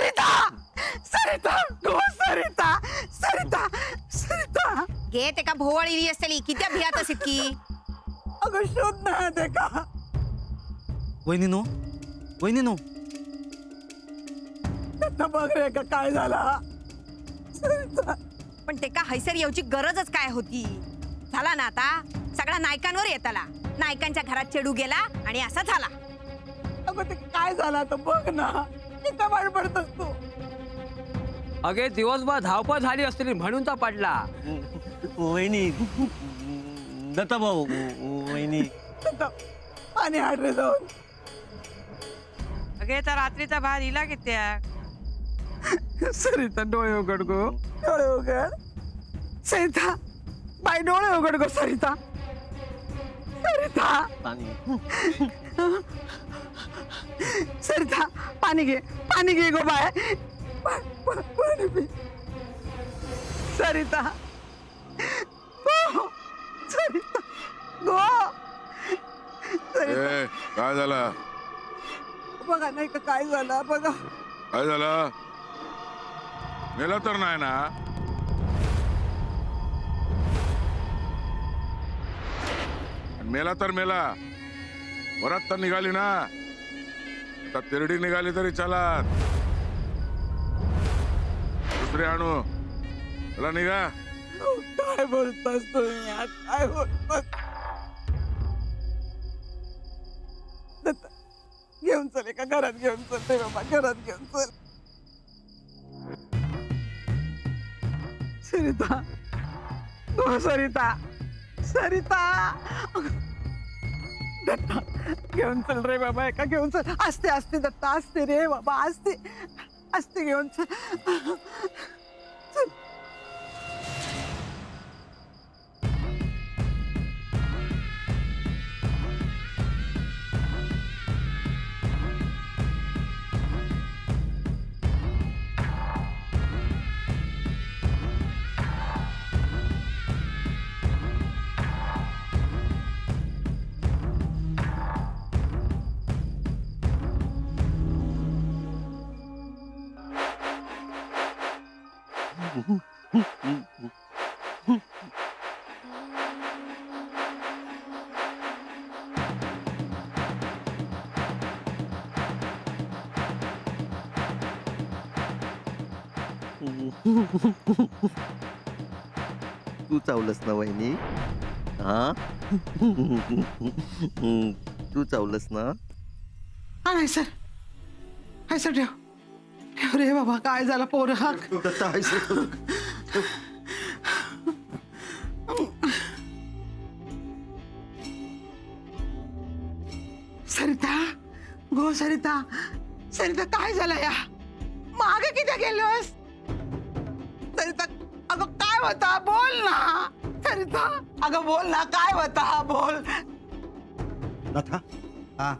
सरिता सरिता गो सरिता सरिता सरिता घे ते का भोवळी असतली किती भियात असेल की अगं शोध ना ते का वहिनीनो वहिनीनो बघ रे का काय झाला सरिता पण ते का हैसर येऊची गरजच काय होती झाला ना आता सगळा नायकांवर येताला नायकांच्या घरात चेडू गेला आणि असा झाला अगं ते काय झालं आता बघ ना किती बडबडतोस तू अगे दिवसभर धावपळ झाली असतील म्हणून तर पडला. वहिनी दत्ता भाऊ वहिनी आता पाणी हाड रे जाऊन अगे तर रात्रीचा भात हिला कित्याक सरिता डोळे उघड गो डोळे उघड सरिता बाई डोळे उघड गो सरिता सरिता पाणी सरिता पाणी घे गो बाय पाणी पी सरिता गो सरिता गो सरिता काय झालं बघा नाही का काय झालं बघा काय झालं मेला तर नाही ना मेला तर मेला वरात तर निघाली ना आता तिरडी निघाली तरी चालात दुसरे आणू चला निघा काय बोलतास तुम्ही आज? काय बोलतास दत्ता, घेऊन चल एका घरात घेऊन चल रे बाबा घरात घेऊन चल सरिता हो सरिता सरिता दत्ता घेऊन चल रे बाबा एका घेऊन चल असते असते दत्ता असते रे बाबा असते असते घेऊन चल चल तू चावलंस ना वहिनी हा तू चावलंस ना हा नाही सर हाय सर ठेव ठेव रे बाबा काय झालं पोर हा दत्ता आहे सर. सरिता गो सरिता सरिता काय झालं या मागे किती गेलोस सरिता अगं काय होता बोल ना सरिता अगं बोल ना काय होता बोल नथा हा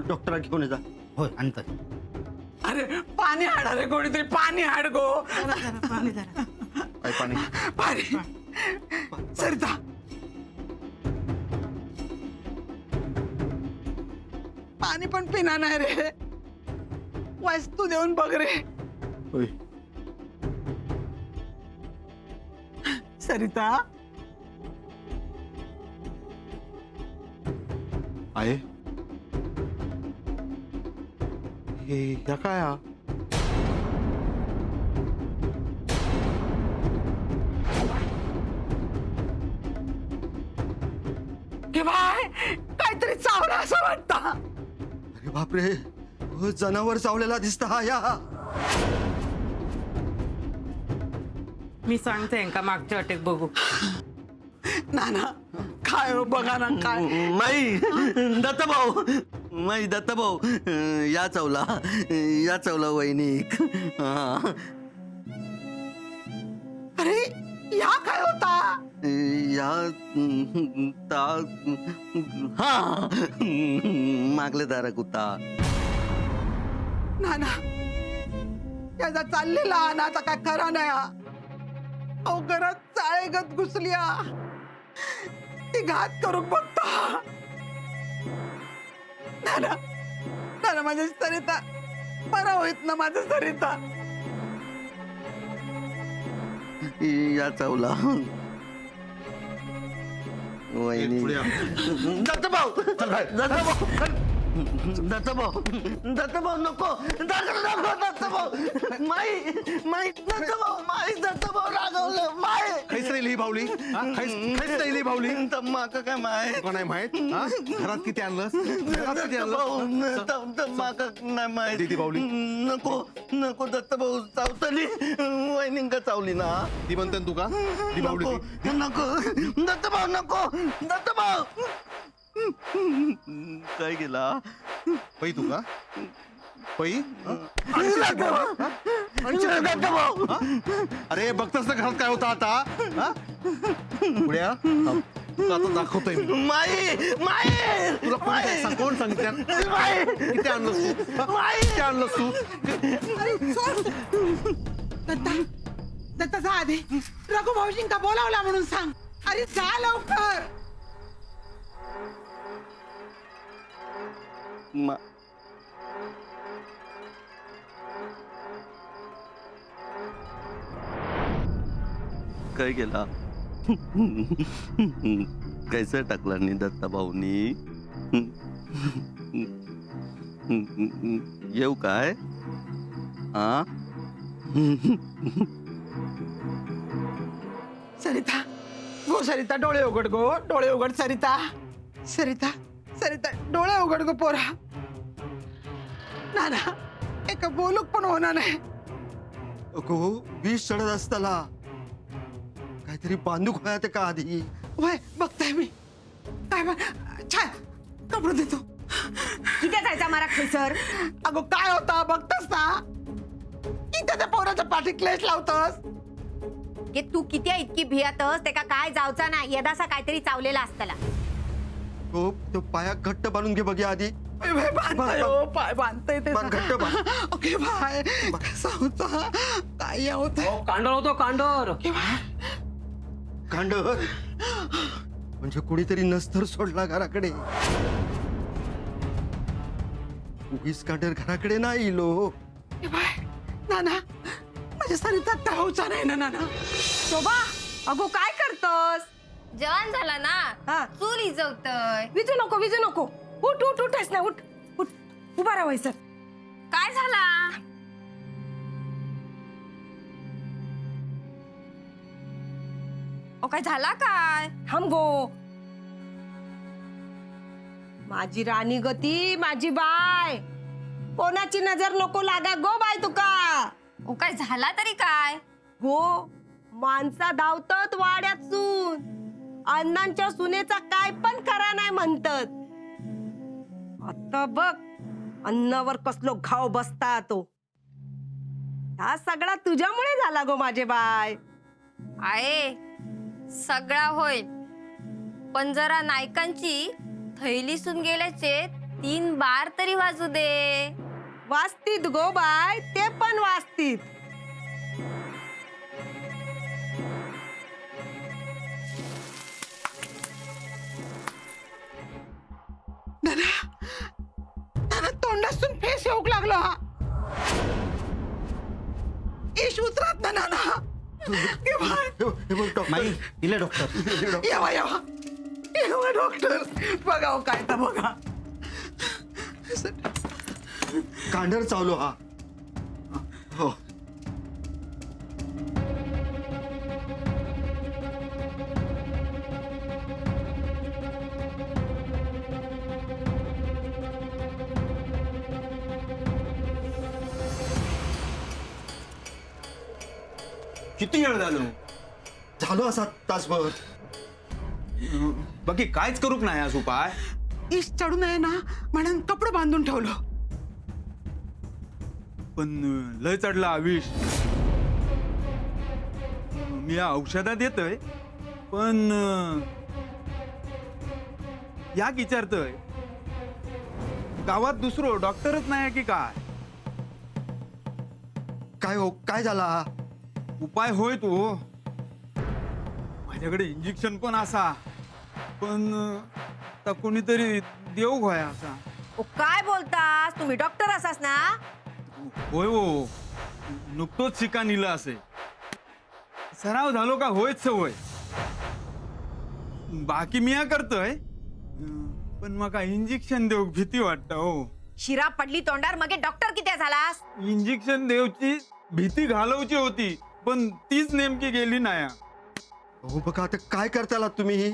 डॉक्टरा घेऊन जा होय आणतात अरे पाणी हाड रे कोणीतरी पाणी हाड गो पाणी जरा काय पाणी पाणी सरिता पाणी पण पिना नाही रे वस्तू देऊन बघ रे होय सरिता आहे हे या काय हा? के बाय काहीतरी चावलं असं वाटतं अरे बापरे हो, जनावर चावलेला दिसता हा या मी सांगते यांका मागच्या वाटेत बघू ना काय हो बघा ना काय माई दत्ता भाऊ माई दत्ता भाऊ या चावला वहिनी हा. अरे या काय होता या ता हा मागले दारा कुत्ता ना त्याचा चाललेला अनाचा काय खरा नाही हा. अहो घरात चाळेगत घुसल्या ती घात करून बघता ना माझी सरिता बरं होईत ना माझं सरिता. या चावला वहिनी. दत्तभाऊ दत्तभाऊ नको दत्तभाऊ माई दत्तभाऊ रागवलं माय खैस राहिली बावली खैस राहिली बावली माका काय माय का नाही माहित हा? घरात किती आणलंस घरात किती आणलं माका नाही माय दीदी बावली. नको दत्तभाऊ चावतली वहिनींका चावली ना ती म्हणते ना तू का ती बावली ती. नको दत्तभाऊ काय गेला पै तू का पै दत्तभाऊ अरे बघतस ना घरात काय होतं आता हा? पुढ्या तुला आता दाखवतोय मी माई तुला कोण सांगितलं किती आणलंस तू हा? किती आणलंस तू अरे सोड. दत्ता दत्ता जा आधी. रघु भाऊजींका बोलावला म्हणून सांग. अरे जा लवकर. काय गेला कैसे टाकला नी दत्ता भाऊनी येऊ काय हा सरिता गो सरिता डोळे उघड गो. डोळे उघड सरिता. सरिता सरिता डोळे उघड गो पोरा. ना ना एका बोलूक पण होणार नाही. अगो विष चढत असताना काहीतरी बांधूक व्हाया ते का आधी. वय बघताय मी. काय छान कपडे देतो. किती जायचा मारा खैसर. अगो काय होता बघतस ना. किती त्या पोराच्या पाठी क्लेश लावतस. की तू किती इतकी भियातस ते का काय जावचा ना यदासा काहीतरी चावलेला असताला. तो पाया घट्ट बांधून घे बघ्या आधी. बांधताय हो, पाय बांधताय ते. बांध, घट्ट बांध. Okay bye. कसा होता काय होता. कांडर होतो कांडर. कांडर म्हणजे कुणीतरी नस्तर सोडला घराकडे. उगीच कांडर घराकडे नाही इलो. नाना माझ्या सरिता धावचा नाही ना नाना. शोभा अगो काय करतोस. जेवण झाला ना हा. चूल इजवतय. विजू नको उठ उठच ना उठ उभा राहायचं. काय झाला ओ काय झाला काय थांब गो. माझी राणी गती माझी बाय. कोणाची नजर नको लागा गो बाय तुका. ओ काय झाला तरी काय हो माणसा धावतात वाड्यात सून. अण्णांच्या सुनेचा काय पण खरा नाही म्हणतात. आता बघ अन्नावर कसलो घाव बसता तो. हा सगळा तुझ्यामुळे झाला गो माझे बाय. आहे सगळा होईल पण जरा नायकांची थैलीसून गेल्याचे 3 बार तरी वाजू दे. वाचतीत गो बाय ते पण वाचतीत. नाना तोंडातून फेस येऊक लागलो हा. इश उतरत ना नाना. हे बघ डॉक्टर. माई इले डॉक्टर यावा डॉक्टर. बघा काय तर बघा. कांडर चावलो हा. हो किती वेळ झालो झालो असा तासभर. बाकी काहीच करूक नाही आज उपाय. इश चढू नये ना म्हणून कपडे बांधून ठेवलो. पण लय चढला विष. मी या औषधात देतोय पण याक विचारतोय गावात दुसरो डॉक्टरच नाही की काय. काय हो काय झाला. उपाय होय तो माझ्याकडे इंजेक्शन पण असा पण आता कोणीतरी देऊ होया असा. ओ काय बोलतास तुम्ही डॉक्टर असास ना. होय हो नुकतोच शिका निलं असे सराव झालो का होयच सवय बाकी मिया करतोय पण मका इंजेक्शन देऊ भीती वाटत हो शिरा पडली तोंडार मगे डॉक्टर किती झालास इंजेक्शन देऊची भीती घालवची होती पण तीच नेमकी गेली नाही हो बघा आता काय करताला तुम्ही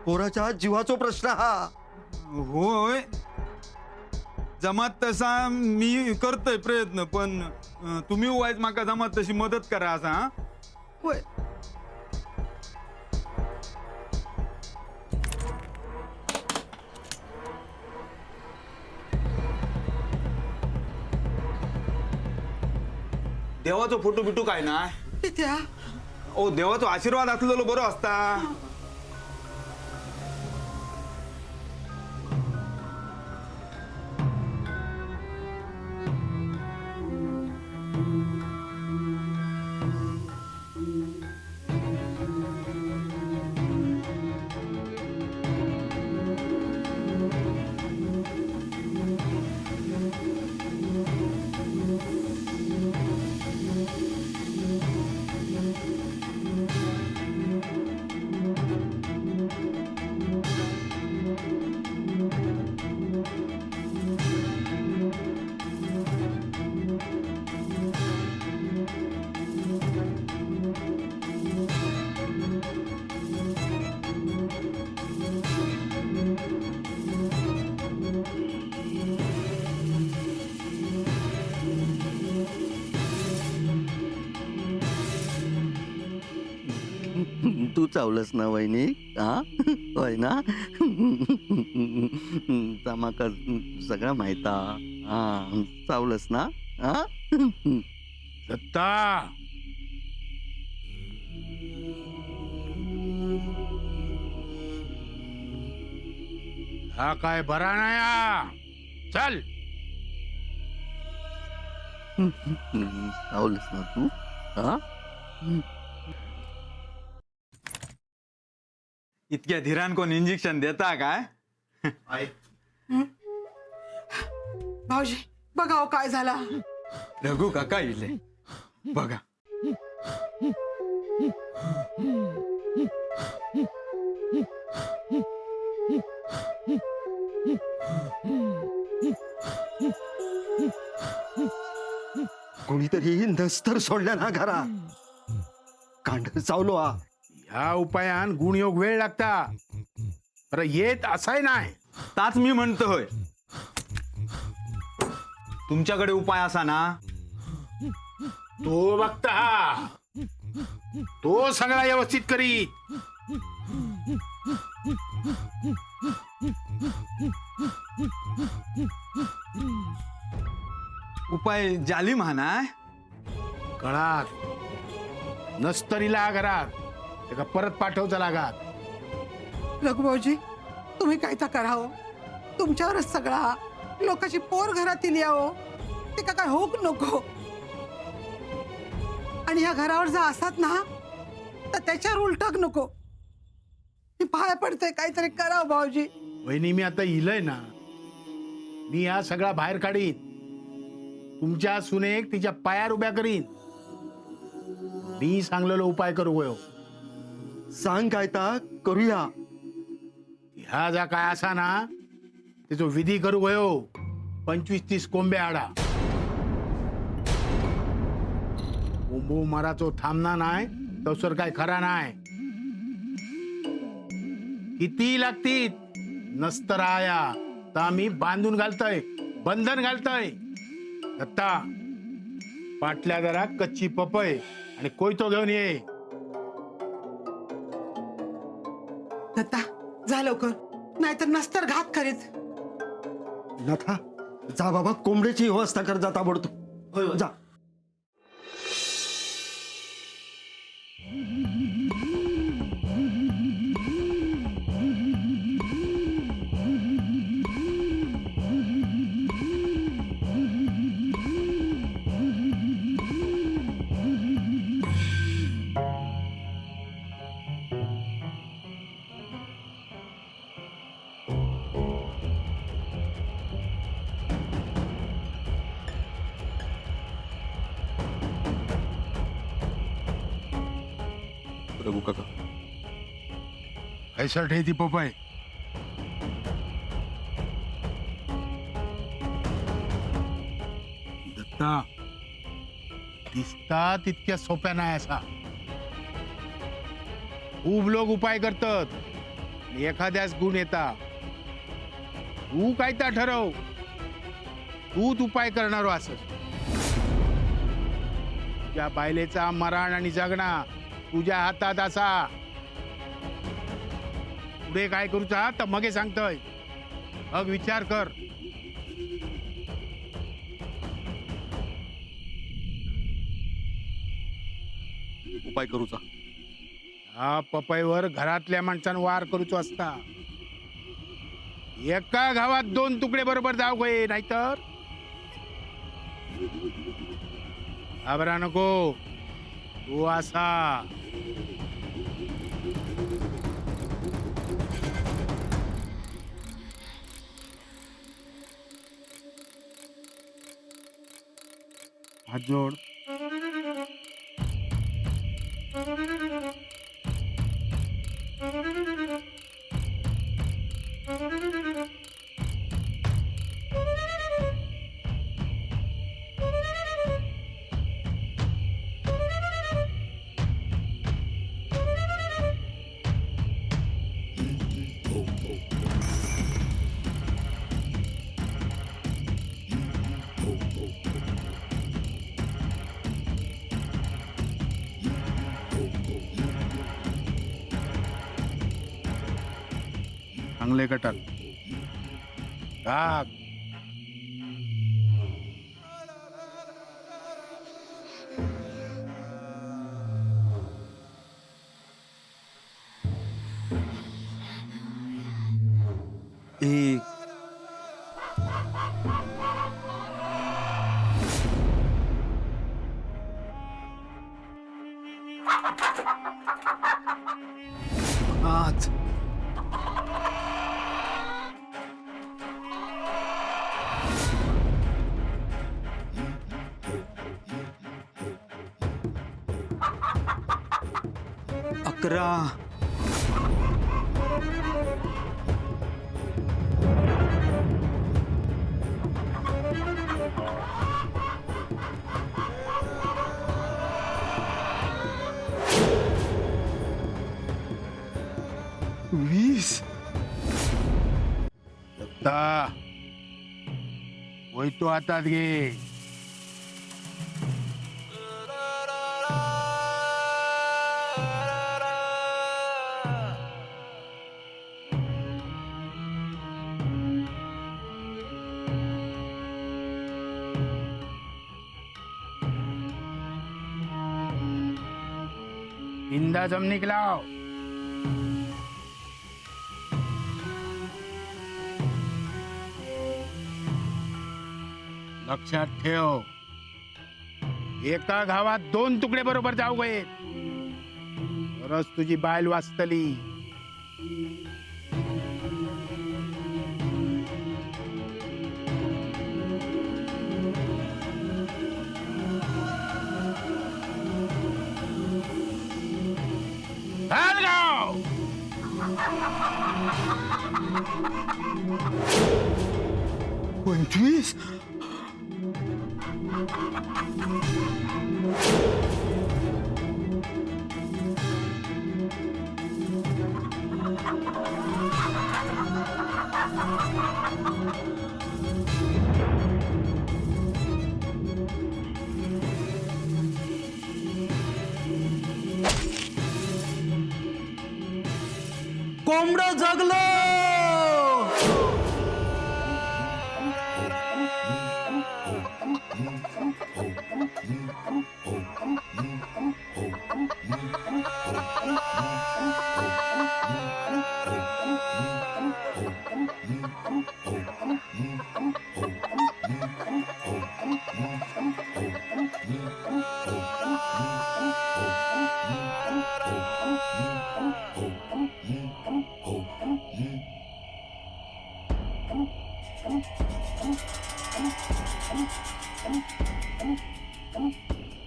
पोराच्या जीवाचा प्रश्न हा होय जमात तसा मी करतोय प्रयत्न पण तुम्ही वाईज माका जमात तशी मदत करा असा हा? होय देवाचो फोटो बिटू काय ना कित्या ओ देवाचो आशीर्वाद असलेलो बरो असता तू चावलंस ना वहिनी हा होय ना माका सगळं माहिता हा चावलंस ना हा दत्ता हा काय बरा नाही हा. चल चावलंस ना तू हा इतक्या धीरान कोण इंजेक्शन देता काय भाऊजी बघा हो काय झाला रघु काका इले बघा कोणीतरी नस्तर सोडल्या ना घरा कांड चावलो हा ह्या उपायान गुणयोग वेळ लागता अरे येत असाय नाही ताच मी म्हणतोय तुमच्याकडे उपाय असा ना तो बघता हा तो सगळा व्यवस्थित करी उपाय जाली म्हणाय कळात नस्तरीला घरात त्याला परत पाठवचा लागात रघुभाऊजी तुम्ही काय तर करावं तुमच्यावरच सगळा लोकांची पोर घरात इली हो ते का काय होक नको आणि ह्या घरावर जर असतात ना तर त्याच्यावर उलटक नको मी पाय पडते काहीतरी करावं भाऊजी वहिनी मी आता इलय ना मी हा सगळा बाहेर काढीन तुमच्या सुनेक तिच्या पायावर उभ्या करीन मी सांगलेलो उपाय करू गयो सांग काय ता करूया ह्या जा काय असा ना त्याचो विधी करू गयो 25-30 कोंबे आडा कोंबो माराचो थांबना नाही तसर काय खरा नाही किती लागतील नसतर आया तर आम्ही बांधून घालतोय बंधन घालतोय दत्ता पाटल्या जरा कच्ची पपई आणि कोयतो घेऊन ये दत्ता जा लवकर नाहीतर नस्तर घात करीत नथा जा बाबा कोंबड्याची व्यवस्था कर जाता पडतो जा रघु काका. कैसट आहे ती पपई? दत्ता, दिसता तितक्या सोप्या नाही असा. खूप लोक उपाय करतात आणि एखाद्याच गुण येता. तू काय त्या ठरव, तूच उपाय करणार असं. त्या बायलेचा मरण आणि जगणा तुझ्या हातात असा. पुढे काय करूचा तर मगे सांगतोय, मग विचार कर. उपाय करूचा. हा पपईवर घरातल्या माणसानं वार करूचो असता. एका गावात 2 तुकडे बरोबर जाऊ गये, नाहीतर घाबरा नको. तू असा हात जोड. चांगले कटाल टाक. एक पाच अकरा वीस दत्ता, होय तो हातात घे. इंदा जमनिक लाव. लक्षात ठेव, एका गावात 2 तुकडे बरोबर जाऊ गये, तरच तुझी बायल वाचतली. धालगाव 25 कोंबडं जगलं.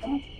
Oh,